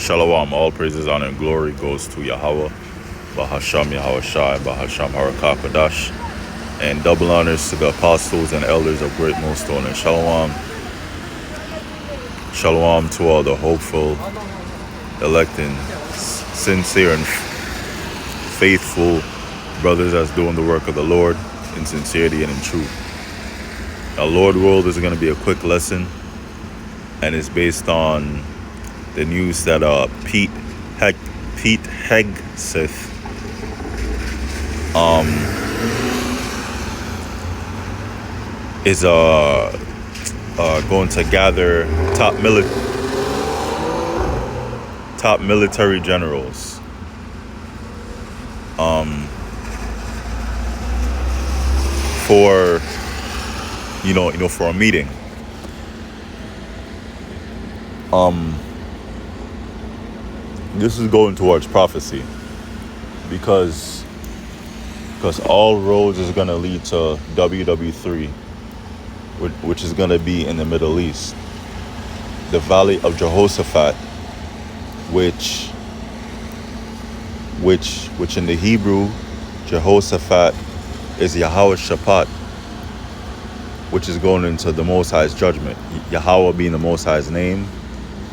Shalom, all praises, honor, and glory goes to Yahweh, Bahasham Yahweh Shai, Bahasham Harakakadash, and double honors to the apostles and elders of Great Millstone, and Shalom, Shalom to all the hopeful, elect, and sincere and faithful brothers that's doing the work of the Lord in sincerity and in truth. Now, Lord World is going to be a quick lesson, and it's based on the news that Pete Hegseth is going to gather top military generals for for a meeting. This is going towards prophecy because all roads is going to lead to WW3, which is going to be in the Middle East, the Valley of Jehoshaphat, which in the Hebrew, Jehoshaphat is Yahweh Shaphat, which is going into the Most High's judgment. Yahweh being the Most High's name,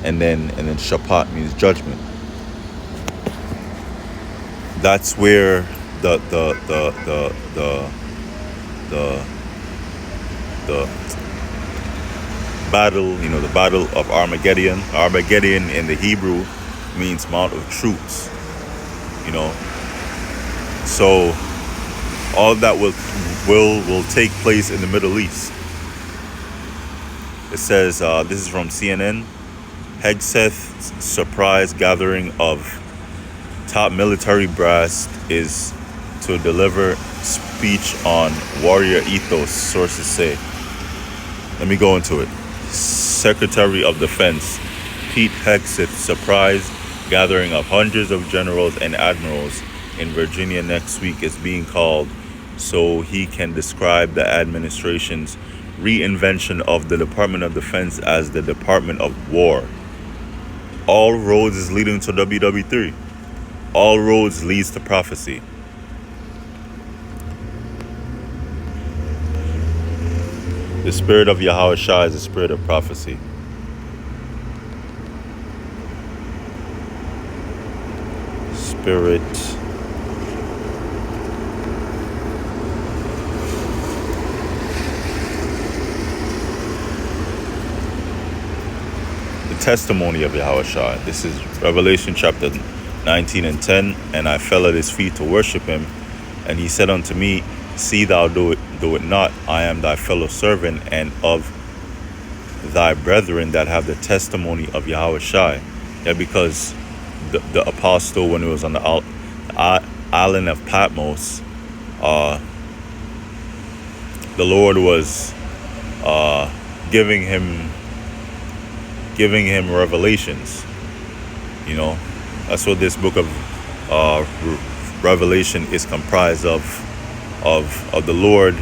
and then Shaphat means judgment. That's where the battle, the battle of Armageddon. Armageddon in the Hebrew means Mount of Truths. So all that will take place in the Middle East. It says, this is from CNN, Hegseth's surprise gathering of top military brass is to deliver speech on warrior ethos, sources say. Let me go into it. Secretary of Defense Pete Hegseth surprise gathering of hundreds of generals and admirals in Virginia next week is being called so he can describe the administration's reinvention of the Department of Defense as the Department of War. All roads is leading to WW3. All roads leads to prophecy. The spirit of Yahweh Shai is the spirit of prophecy. Spirit the testimony of Yahweh Shai. This is Revelation chapter 19 and 10. And I fell at his feet to worship him, and he said unto me, see thou do it not. I am thy fellow servant and of thy brethren that have the testimony of Yahweh Shai. Yeah, because the apostle, when he was on the island of Patmos, the Lord was giving him revelations. That's what this book of Revelation is comprised of the Lord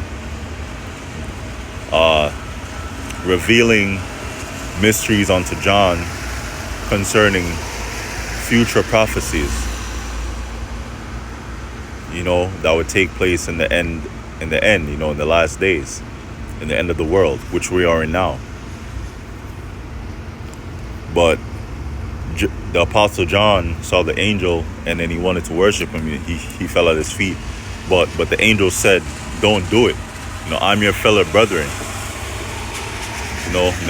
revealing mysteries unto John concerning future prophecies, that would take place in the end, in the last days, in the end of the world, which we are in now. But the Apostle John saw the angel, and then he wanted to worship him. He fell at his feet. But the angel said, don't do it. I'm your fellow brethren.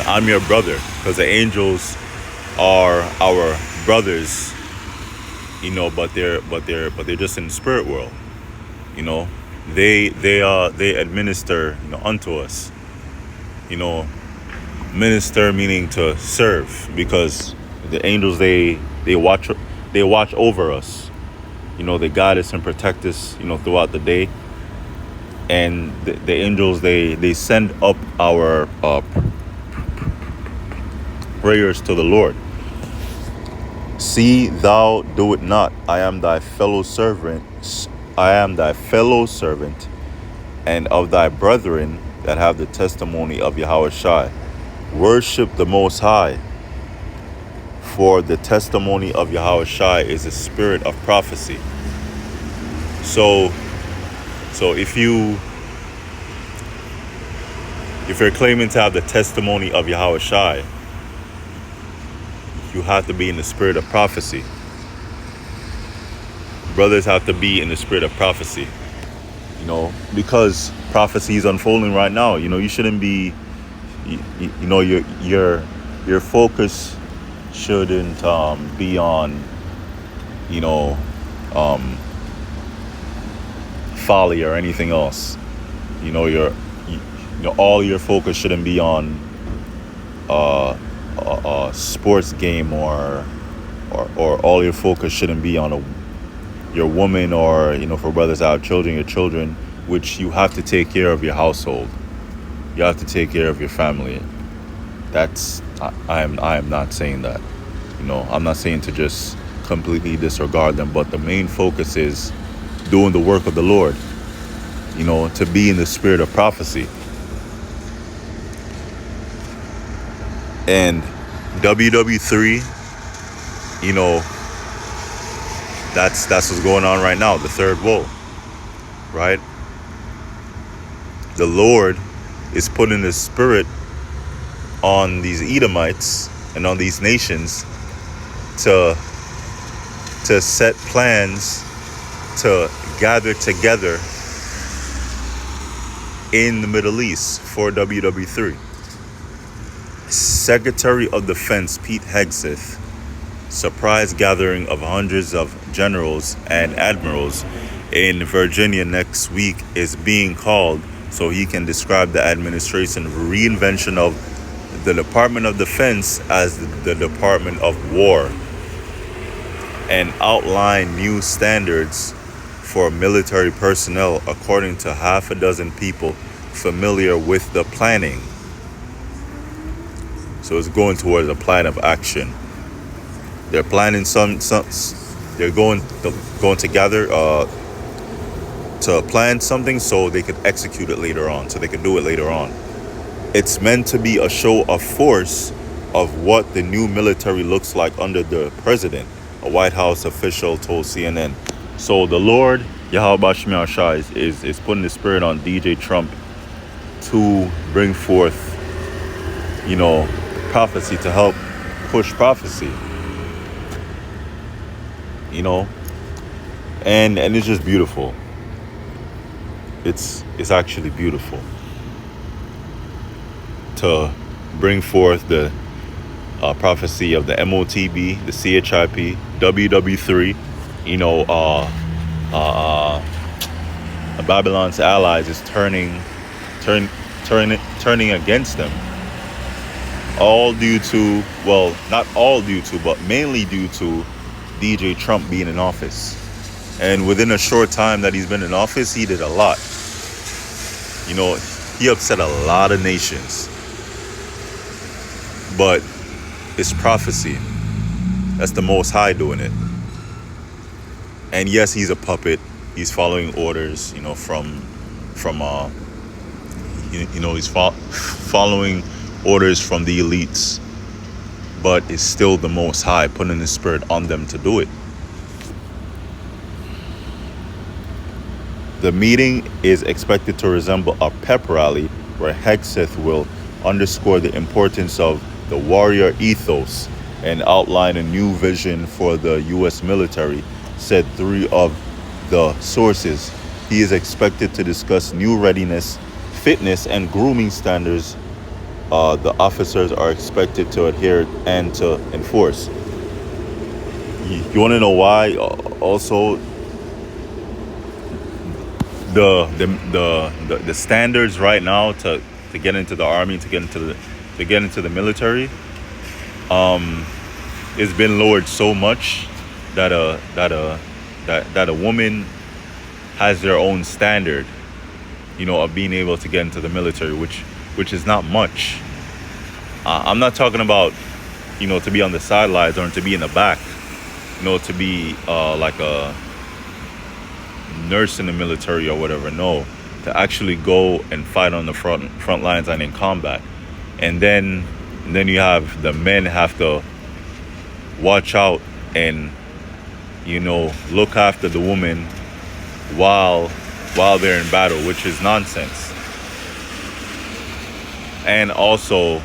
I'm your brother. Because the angels are our brothers, but they're just in the spirit world. They administer unto us. Minister meaning to serve, because the angels they watch over us. They guide us and protect us, throughout the day. And the angels, they send up our prayers to the Lord. See thou do it not. I am thy fellow servant. And of thy brethren that have the testimony of Yahweh Shai. Worship the Most High. For the testimony of Yahweh Shai is a spirit of prophecy. So if you're claiming to have the testimony of Yahweh Shai, you have to be in the spirit of prophecy. Brothers have to be in the spirit of prophecy, because prophecy is unfolding right now. You shouldn't be, your focus shouldn't be on, folly or anything else. All your focus shouldn't be on a sports game, or all your focus shouldn't be on your woman, or for brothers that have children, your children, which you have to take care of your household. You have to take care of your family. I am not saying that. I'm not saying to just completely disregard them, but the main focus is doing the work of the Lord, to be in the spirit of prophecy. And WW3, that's what's going on right now, the third woe, right? The Lord is putting His spirit on these Edomites and on these nations to set plans to gather together in the Middle East for WW3. Secretary of Defense Pete Hegseth, surprise gathering of hundreds of generals and admirals in Virginia next week is being called so he can describe the administration reinvention of the Department of Defense as the Department of War, and outline new standards for military personnel, according to half a dozen people familiar with the planning. So it's going towards a plan of action. They're planning they're going together to plan something so they could execute it later on, so they could do it later on. It's meant to be a show of force of what the new military looks like under the president, a White House official told CNN. So the Lord, Yahweh Bashmi Shai, is putting the spirit on DJ Trump to bring forth, prophecy, to help push prophecy. And it's just beautiful. It's actually beautiful to bring forth the prophecy of the MOTB, the CHIP, WW3, Babylon's allies is turning against them. All due to, well, not all due to, but mainly due to DJ Trump being in office. And within a short time that he's been in office, he did a lot. He upset a lot of nations. But it's prophecy. That's the Most High doing it. And yes, he's a puppet. He's following orders, he's following orders from the elites. But it's still the Most High putting His spirit on them to do it. The meeting is expected to resemble a pep rally where Hegseth will underscore the importance of the warrior ethos and outline a new vision for the U.S. military, said three of the sources. He is expected to discuss new readiness, fitness, and grooming standards the officers are expected to adhere and to enforce. You want to know why? Also, the standards right now to get into the army, to get into the military, it's been lowered so much that a woman has their own standard, of being able to get into the military, which is not much. I'm not talking about, to be on the sidelines or to be in the back, to be like a nurse in the military or whatever. No, to actually go and fight on the front lines and in combat. And then you have the men have to watch out and, look after the woman while they're in battle, which is nonsense. And also,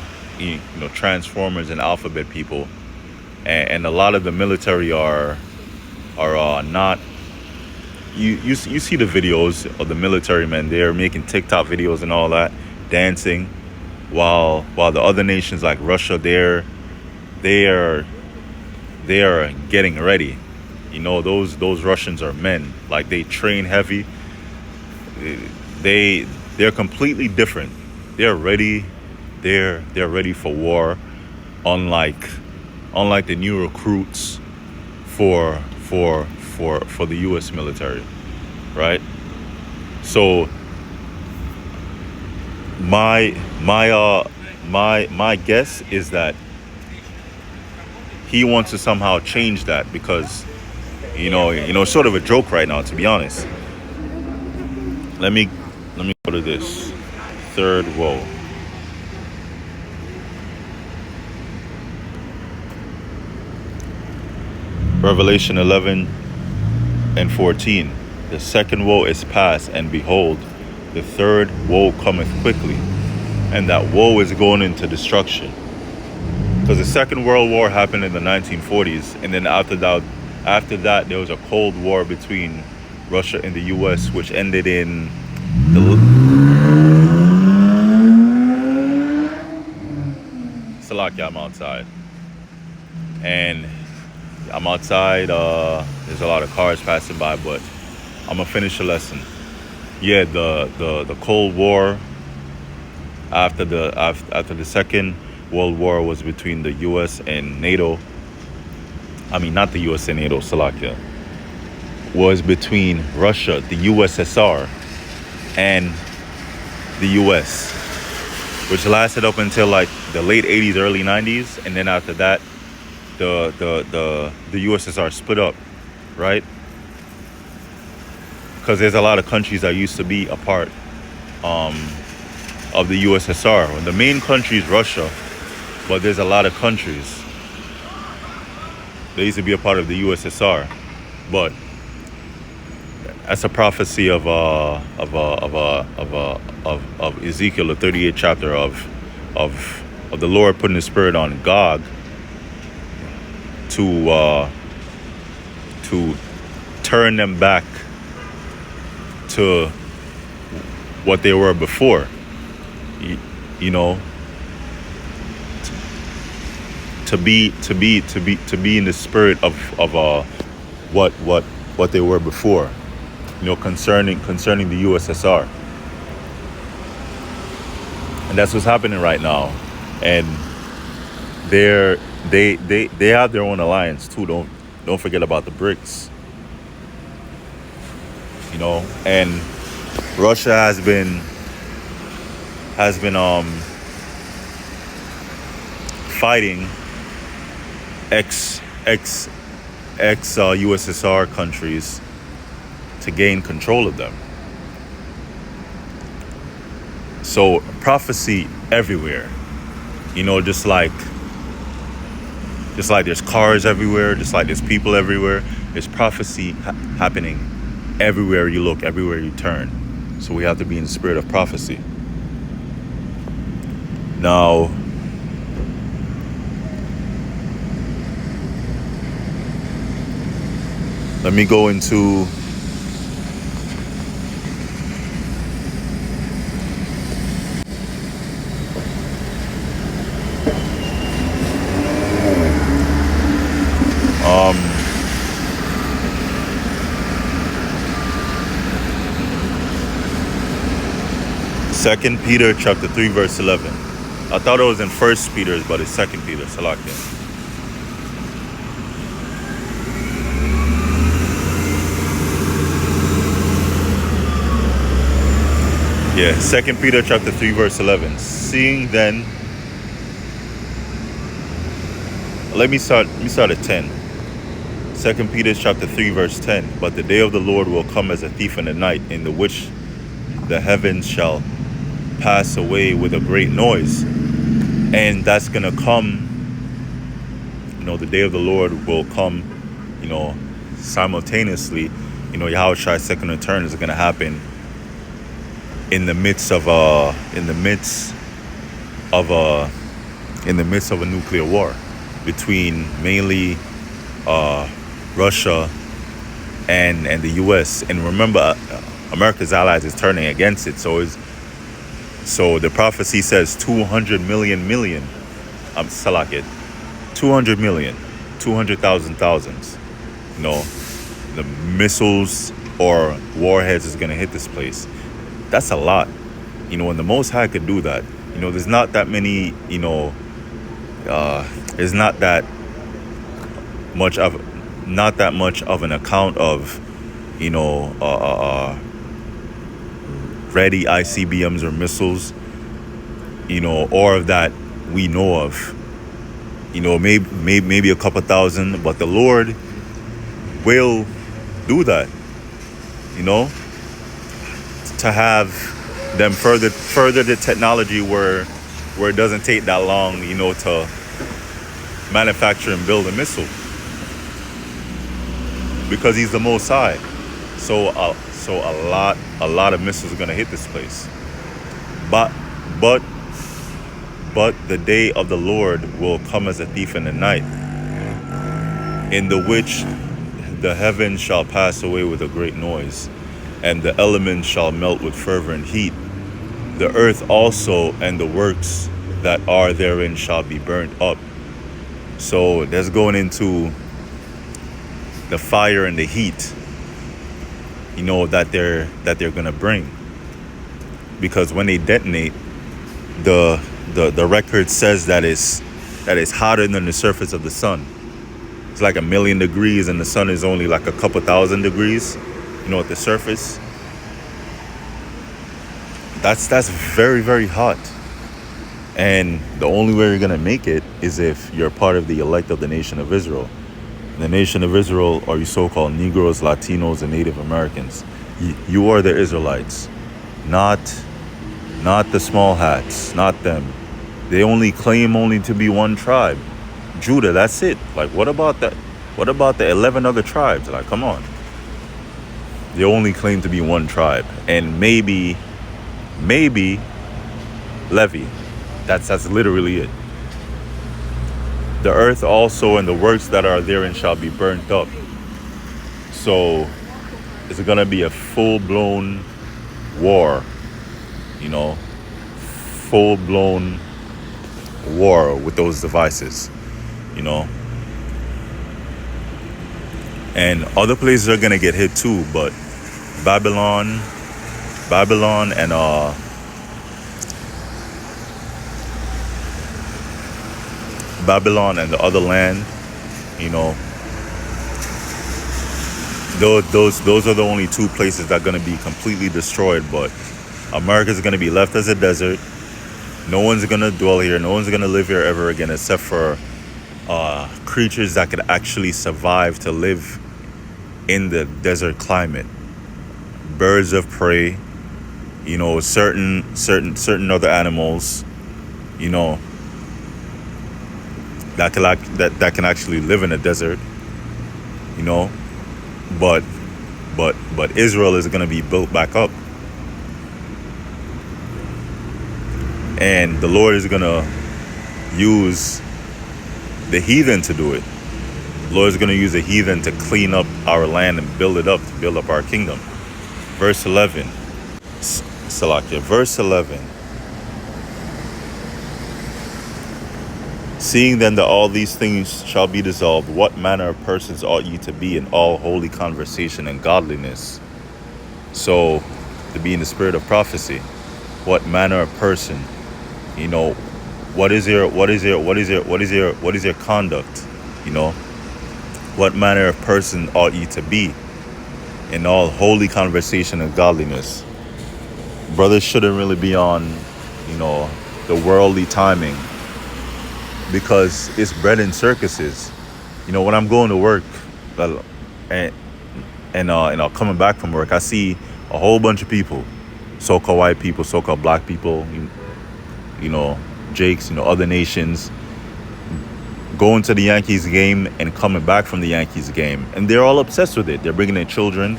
Transformers and Alphabet people, and a lot of the military are not. You see the videos of the military men. They're making TikTok videos and all that, dancing, while the other nations like Russia, they are getting ready. Those Russians are men. Like, they train heavy. They're completely different. They're ready. They're ready for war. Unlike the new recruits for the U.S. military, right? So my guess is that he wants to somehow change that, because it's sort of a joke right now, to be honest. Let me go to this third woe. Revelation 11:14. The second woe is past, and behold, the third woe cometh quickly. And that woe is going into destruction. Because the Second World War happened in the 1940s, and then after that there was a Cold War between Russia and the U.S., which ended in Salakia, I'm outside. And I'm outside. There's a lot of cars passing by, but I'm gonna finish the lesson. Yeah, the Cold War after the Second World War was between the U.S. and NATO. I mean, not the U.S. and NATO, Salakia. Was between Russia, the USSR, and the U.S., which lasted up until like the late 80s, early 90s, and then after that, the USSR split up, right? Because there's a lot of countries that used to be a part of the USSR. The main country is Russia, but there's a lot of countries that used to be a part of the USSR. But that's a prophecy of Ezekiel, the 38th chapter of the Lord putting His Spirit on Gog to turn them back to what they were before, to be in the spirit of what they were before, concerning the USSR. And that's what's happening right now. And they have their own alliance too. Don't forget about the BRICS. And Russia has been fighting ex USSR countries to gain control of them. So prophecy everywhere, just like there's cars everywhere, just like there's people everywhere, there's prophecy happening everywhere you look, everywhere you turn. So we have to be in the spirit of prophecy. Now, let me go into Second Peter chapter 3 verse 11. I thought it was in First Peter's, but it's Second Peter. Salakia. Yeah, Second Peter chapter 3 verse 11. Seeing then, let me start at 10. Second Peter chapter 3 verse 10. But the day of the Lord will come as a thief in the night, in the which the heavens shall pass away with a great noise. And that's gonna come the day of the Lord will come, simultaneously. Yahweh's second return is going to happen in the midst of a nuclear war between mainly Russia and the U.S. And remember, America's allies is turning against it. So the prophecy says 200 million. Salakit, 200 million, 200,000 thousands. The missiles or warheads is gonna hit this place. That's a lot. When the Most High could do that. There's not that many. There's not that much of an account of ready ICBMs or missiles, or of that we know of. Maybe a couple thousand, but the Lord will do that. To have them further the technology where it doesn't take that long, to manufacture and build a missile, because He's the Most High. So a lot of missiles are gonna hit this place. But the day of the Lord will come as a thief in the night, in the which the heavens shall pass away with a great noise, and the elements shall melt with fervent heat. The earth also and the works that are therein shall be burnt up. So that's going into the fire and the heat, that they're gonna bring. Because when they detonate, the record says that it's hotter than the surface of the sun. It's like 1,000,000 degrees, and the sun is only like a couple thousand degrees, at the surface. That's very, very hot. And the only way you're gonna make it is if you're part of the elect of the nation of Israel. The nation of Israel are you so-called Negroes, Latinos, and Native Americans. You are the Israelites, not the small hats, not them. They only claim to be one tribe, Judah. That's it. Like, what about that? What about the 11 other tribes? Like, come on. They only claim to be one tribe, and maybe Levi. That's literally it. The earth also and the works that are therein shall be burnt up. So it's gonna be a full-blown war, full-blown war with those devices, and other places are gonna get hit too, but Babylon and Babylon and the other land, those are the only two places that are going to be completely destroyed. But America's going to be left as a desert. No one's going to dwell here. No one's going to live here ever again, except for creatures that could actually survive to live in the desert climate. Birds of prey, certain other animals, that can actually live in a desert, but Israel is going to be built back up, and the Lord is going to use the heathen to do it. The Lord is going to use the heathen to clean up our land and build it up, to build up our kingdom. Verse 11, Salakia, verse 11. Seeing then that all these things shall be dissolved, what manner of persons ought ye to be in all holy conversation and godliness? So, to be in the spirit of prophecy, what manner of person, what is your conduct? What manner of person ought ye to be in all holy conversation and godliness? Brothers shouldn't really be on, the worldly timing, because it's bread and circuses. When I'm going to work and coming back from work, I see a whole bunch of people, so-called white people, so-called black people, Jakes, other nations, going to the Yankees game and coming back from the Yankees game. And they're all obsessed with it. They're bringing their children.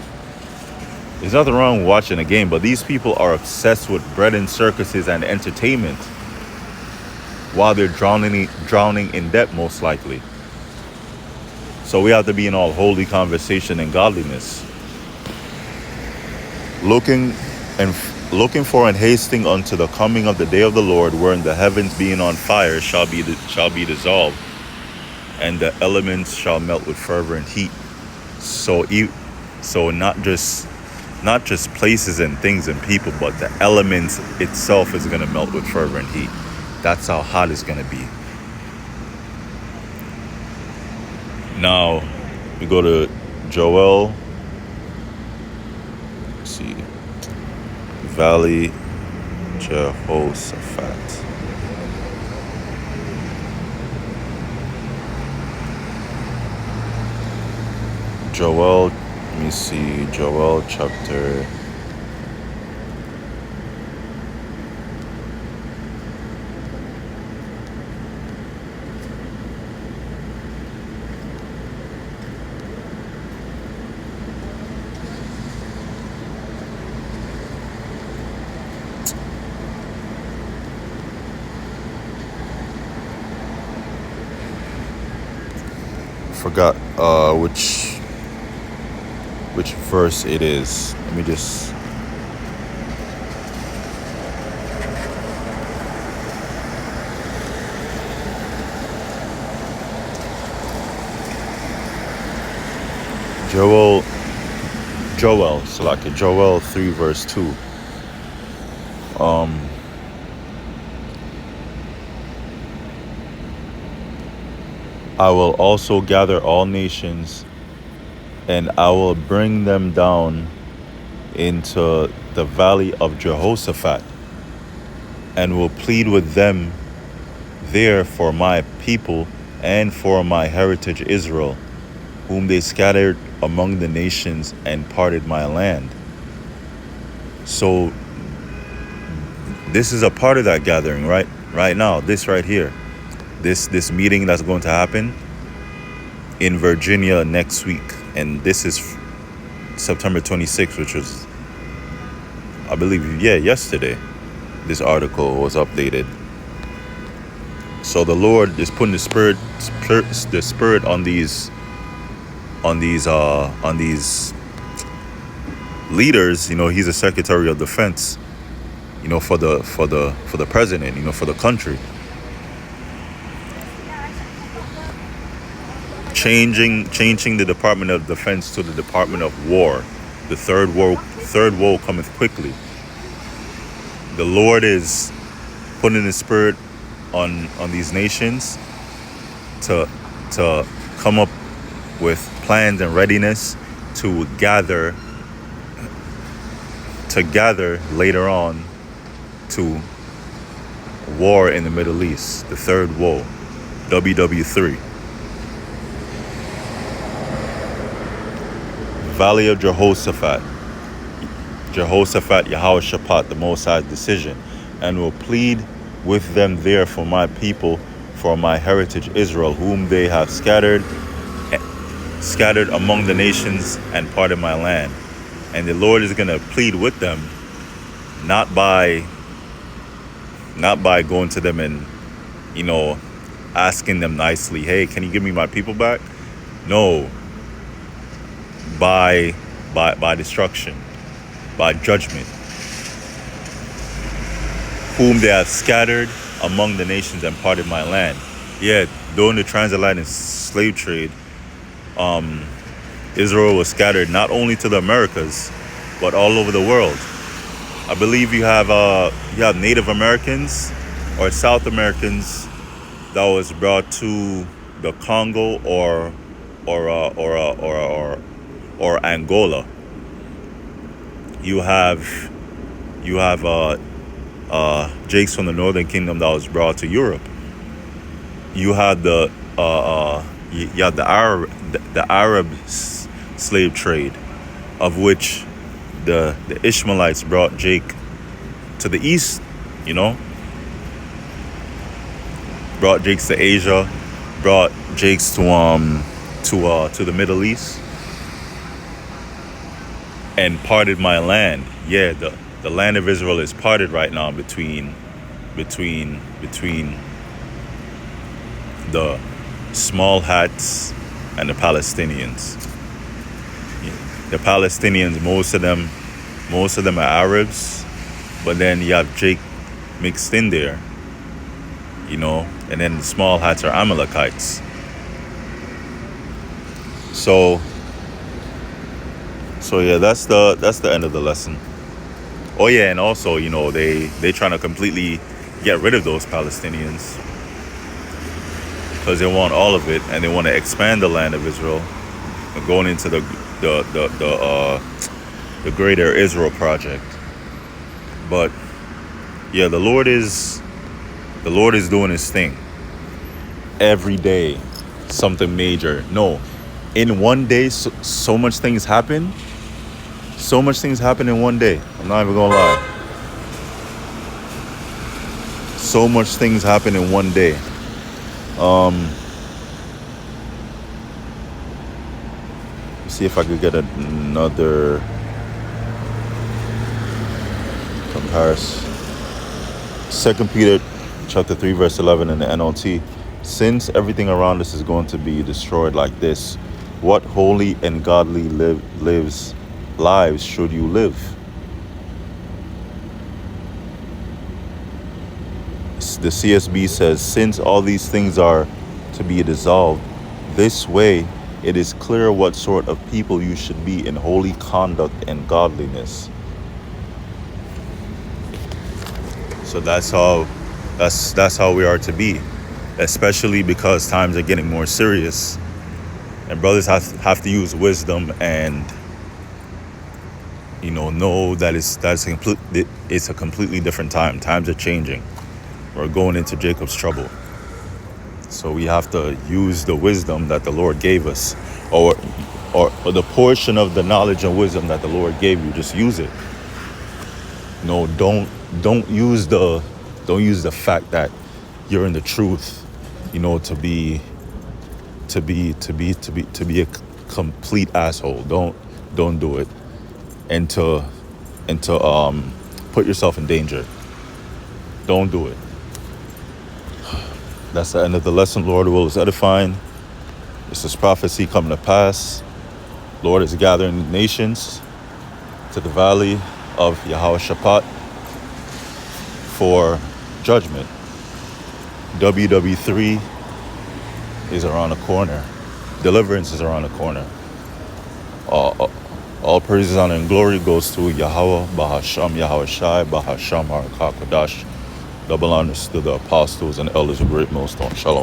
There's nothing wrong with watching a game, but these people are obsessed with bread and circuses and entertainment while they're drowning in debt, most likely. So we have to be in all holy conversation and godliness. Looking for and hasting unto the coming of the day of the Lord, wherein the heavens being on fire shall be dissolved, and the elements shall melt with fervent heat. So not just places and things and people, but the elements itself is going to melt with fervent heat. That's how hot it's going to be. Now, we go to Joel. Let's see. Valley Jehoshaphat. Joel, let me see. Joel chapter... forgot which verse it is. Let me just... Joel 3 verse 2. I will also gather all nations, and I will bring them down into the valley of Jehoshaphat, and will plead with them there for my people and for my heritage Israel, whom they scattered among the nations and parted my land. So this is a part of that gathering, right now, this right here. This meeting that's going to happen in Virginia next week. And this is September 26th, which was, I believe, yesterday. This article was updated. So the Lord is putting the spirit on these leaders. You know, he's a Secretary of Defense, you know, for the president, you know, for the country. Changing the Department of Defense to the Department of War. The third woe cometh quickly. The Lord is putting His spirit on these nations to come up with plans and readiness to gather later on to war in the Middle East. The third woe, WW3. Valley of Jehoshaphat, Yehoshaphat, the Most High's decision, and will plead with them there for my people, for my heritage Israel, whom they have scattered among the nations and parted my land. And the Lord is going to plead with them, not by going to them and, you know, asking them nicely, hey, can you give me my people back? No. By destruction, by judgment, whom they have scattered among the nations and parted my land. Yeah, during the transatlantic slave trade, Israel was scattered not only to the Americas, but all over the world. I believe you have Native Americans or South Americans that was brought to the Congo or Angola. You have Jakes from the Northern Kingdom that was brought to Europe. You have the Arab slave trade, of which the Ishmaelites brought Jake to the east. You know, brought Jakes to Asia, brought Jakes to the Middle East and parted my land. Yeah, the land of Israel is parted right now between the small hats and the Palestinians. The Palestinians, most of them are Arabs, but then you have Jake mixed in there, and then the small hats are Amalekites. So yeah, that's the end of the lesson. Oh yeah, and also, they trying to completely get rid of those Palestinians because they want all of it, and they want to expand the land of Israel, going into the Greater Israel Project. But yeah, the Lord is doing His thing. Every day, something major. No, in one day, so much things happen. So much things happen in one day. I'm not even gonna lie. So much things happen in one day. See if I could get another comparison. 2 Peter chapter 3 verse 11 in the NLT. Since everything around us is going to be destroyed like this, what holy and godly lives should you live? The CSB says, since all these things are to be dissolved, this way it is clear what sort of people you should be in holy conduct and godliness. So that's how we are to be, especially because times are getting more serious, and brothers have to use wisdom and know that it's a completely different time. Times are changing. We're going into Jacob's trouble. So we have to use the wisdom that the Lord gave us, or the portion of the knowledge and wisdom that the Lord gave you. Just use it. Don't use the fact that you're in the truth, to be a complete asshole. Don't do it, and to put yourself in danger. Don't do it. That's the end of the lesson. Lord will is edifying. This is prophecy coming to pass. Lord is gathering the nations to the valley of Yehoshaphat for judgment. WW3 is around the corner. Deliverance is around the corner. All praises, honor, and glory goes to Yahweh, Bahasham, Yahweh Shai, Bahasham, HaKadosh. Double honors to the apostles and elders of Great Millstone. Shalom.